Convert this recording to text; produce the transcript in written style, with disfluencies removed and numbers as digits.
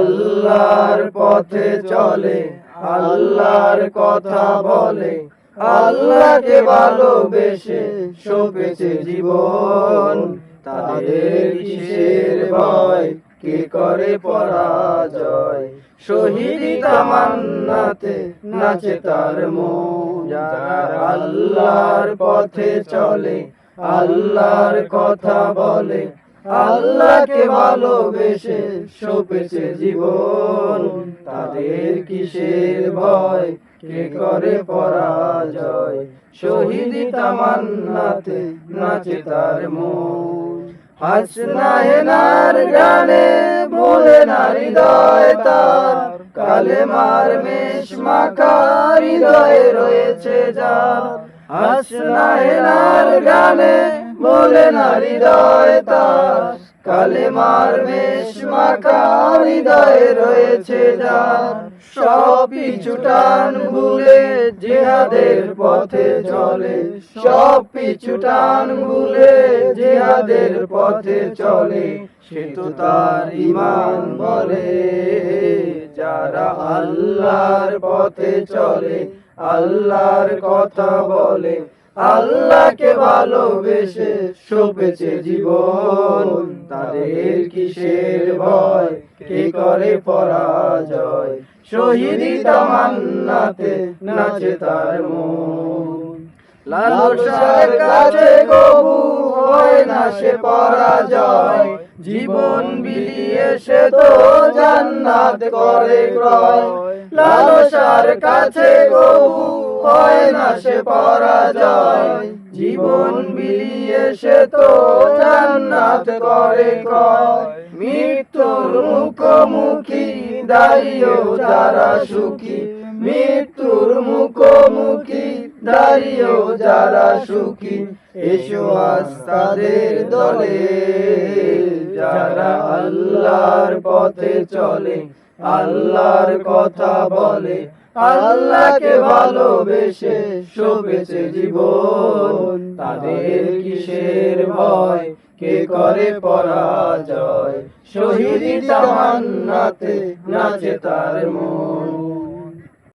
আল্লাহর পথে চলে, আল্লাহর কথা বলে, আল্লাহকে ভালোবেসে সপেছে জীবন। তাদের কিসের ভয়, কে করে পরাজয়, শহীদি তামান্নাতে নাচে তার মন। যারা আল্লাহর পথে চলে, আল্লাহর কথা বলে, আল্লাহকে ভালোবেসে সপেছে জীবন। তাদের কিসের ভয়, কে করে পরাজয়, শহীদি তামান্নাতে নাচে তার মন। হাসনা হেনার গানে ভোলে না হৃদয় তার, কালেমার মেষ মাখা হৃদয়ে রয়েছে যার। হাসনা হেনার গানে ভোলে না হৃদয় তার, কালেমার মেষ মাখা হৃদয়ে রয়েছে যার। সব পিছু টান ভুলে জিহাদের পথে চলে, সব পিছু টান ভুলে জিহাদের পথে চলে, সে তো তার ঈমান বলে। যারা আল্লাহর পথে চলে, আল্লাহর কথা বলে, আল্লাহকে ভালোবেসে সপেছে জীবন। তাদের কিসের ভয়, কে করে পরাজয়, শহীদি তামান্নাতে নাচে তার মন। লালসার কাছে কবু হয় না সে পরাজয়, জীবন বিলিয়ে সে তো জান্নাত করে ক্রয়। লালসার কাছে কবু হয় না সে পরাজয়, জীবন বিলিয়ে সে তো জান্নাত করে ক্রয়। মৃত্যুর মুখোমুখি দাঁড়িয়েও যারা সুখী, মৃত্যুর মুখোমুখি দাঁড়িয়েও যারা সুখী, এসো আজ তাদের দলে। যারা আল্লাহর পথে চলে, আল্লাহর কথা বলে, আল্লাহকে ভালোবেসে সপেছে জীবন। তাদের কিসের ভয়, কে করে পরাজয়, শহীদি তামান্নাতে নাচে তার মন।